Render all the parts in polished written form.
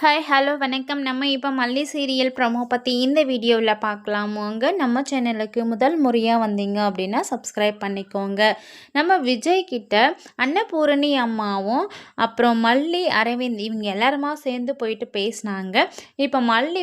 Hi hello வணக்கம். நம்ம இப்போ மல்லி சீரியல் ப்ரமோ பற்றி இந்த வீடியோவில் பார்க்கலாமோங்க. நம்ம சேனலுக்கு முதல் முறையாக வந்தீங்க அப்படின்னா சப்ஸ்கிரைப் பண்ணிக்கோங்க. நம்ம விஜய் கிட்ட அன்னபூரணி அம்மாவும் அப்புறம் மல்லி அரவிந்த் இவங்க எல்லாருமா சேர்ந்து போயிட்டு பேசினாங்க. இப்போ மல்லி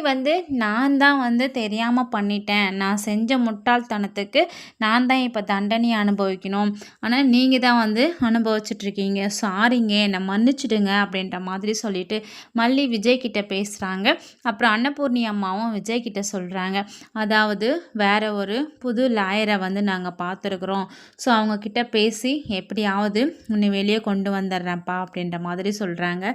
நான் தான் தெரியாமல் பண்ணிட்டேன், நான் செஞ்ச முட்டாள்தனத்துக்கு நான் தான் இப்போ தண்டனை அனுபவிக்கணும், ஆனால் நீங்கள் தான் அனுபவிச்சிட்ருக்கீங்க, சாரிங்க என்னை மன்னிச்சிடுங்க அப்படின்ற மாதிரி சொல்லிட்டு மல்லி விஜய் கிட்ட பேசுகிறாங்க. அப்புறம் அன்னபூர்ணி அம்மாவும் விஜய் கிட்ட சொல்கிறாங்க, அதாவது வேற ஒரு புது லாயரை நாங்கள் பார்த்துருக்குறோம், ஸோ அவங்கக்கிட்ட பேசி எப்படியாவது உன்னை வெளியே கொண்டு வந்துடுறேன்ப்பா அப்படின்ற மாதிரி சொல்கிறாங்க.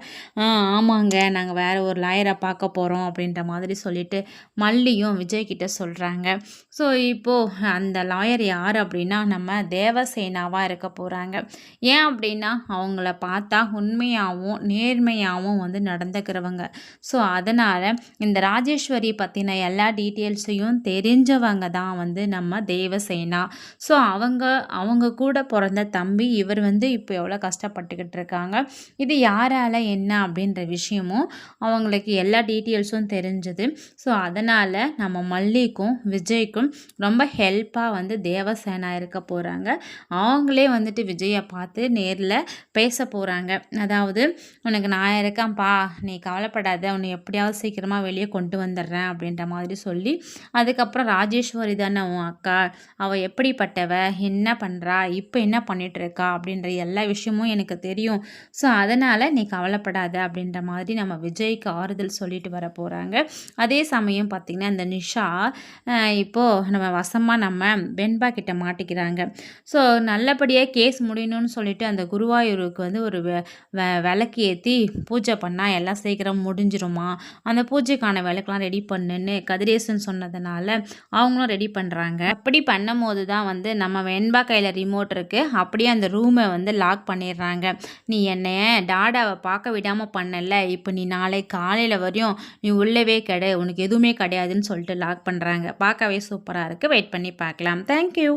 ஆமாங்க, நாங்கள் வேற ஒரு லாயரை பார்க்க போகிறோம் அப்படின்ற மாதிரி சொல்லிட்டு மல்லியும் விஜய் கிட்ட சொல்கிறாங்க. ஸோ இப்போது அந்த லாயர் யார் அப்படின்னா நம்ம தேவசேனாவாக இருக்க போகிறாங்க. ஏன் அப்படின்னா அவங்கள பார்த்தா உண்மையாகவும் நேர்மையாகவும் நடந்துக்கிறவங்க. ஸோ அதனால் இந்த ராஜேஸ்வரி பற்றின எல்லா டீட்டெயில்ஸையும் தெரிஞ்சவங்க தான் நம்ம தேவசேனா. ஸோ அவங்க கூட பிறந்த தம்பி இவர் இப்போ எவ்வளோ கஷ்டப்பட்டுக்கிட்டு இருக்காங்க, இது யாரால் என்ன அப்படின்ற விஷயமும் அவங்களுக்கு எல்லா டீட்டெயில்ஸும் தெரிஞ்சுது. ஸோ அதனால் நம்ம மல்லிக்கும் விஜய்க்கும் ரொம்ப ஹெல்ப்பாக தேவசேனா இருக்க போகிறாங்க. அவங்களே விஜயை பார்த்து நேரில் பேச போகிறாங்க. அதாவது உனக்கு நான் இருக்கேன்ப்பா, நீ கவலைப்படாத, உன்னை எப்படியாவது சீக்கிரமாக வெளியே கொண்டு வந்துடுறேன் அப்படின்ற மாதிரி சொல்லி, அதுக்கப்புறம் ராஜேஸ்வரி தானே உன் அக்கா, அவள் எப்படிப்பட்டவ, என்ன பண்ணுறா, இப்போ என்ன பண்ணிகிட்ருக்கா அப்படின்ற எல்லா விஷயமும் எனக்கு தெரியும், ஸோ அதனால் நீ கவலைப்படாத அப்படின்ற மாதிரி நம்ம விஜய்க்கு ஆறுதல் சொல்லிட்டு வர போகிறாங்க. அதே சமயம் பார்த்திங்கன்னா இந்த நிஷா இப்போது நம்ம வெண்பா கிட்ட மாட்டிக்கிறாங்க. ஸோ நல்லபடியாக கேஸ் முடியணும்னு சொல்லிட்டு அந்த குருவாயூருக்கு ஒரு விளக்கு ஏற்றி பூஜை பண்ணால் எல்லாம் சீக்கிரம் முடிஞ்சிருமா, அந்த பூஜைக்கான விளக்கெலாம் ரெடி பண்ணுன்னு கதிரேசன் சொன்னதுனால அவங்களும் ரெடி பண்ணுறாங்க. அப்படி பண்ணும் போது தான் நம்ம வெண்பா கையில் ரிமோட் இருக்குது, அப்படியே அந்த ரூமை லாக் பண்ணிடுறாங்க. நீ என்னைய டாடாவை பார்க்க விடாமல் பண்ணல, இப்போ நீ நாளை காலையில் வரையும் நீ உள்ளவே உனக்கு எதுவுமே கிடையாதுன்னு சொல்லிட்டு லாக் பண்ணுறாங்க. பார்க்கவே சூப்பராக இருக்குது, வெயிட் பண்ணி பார்க்கலாம். தேங்க்யூ.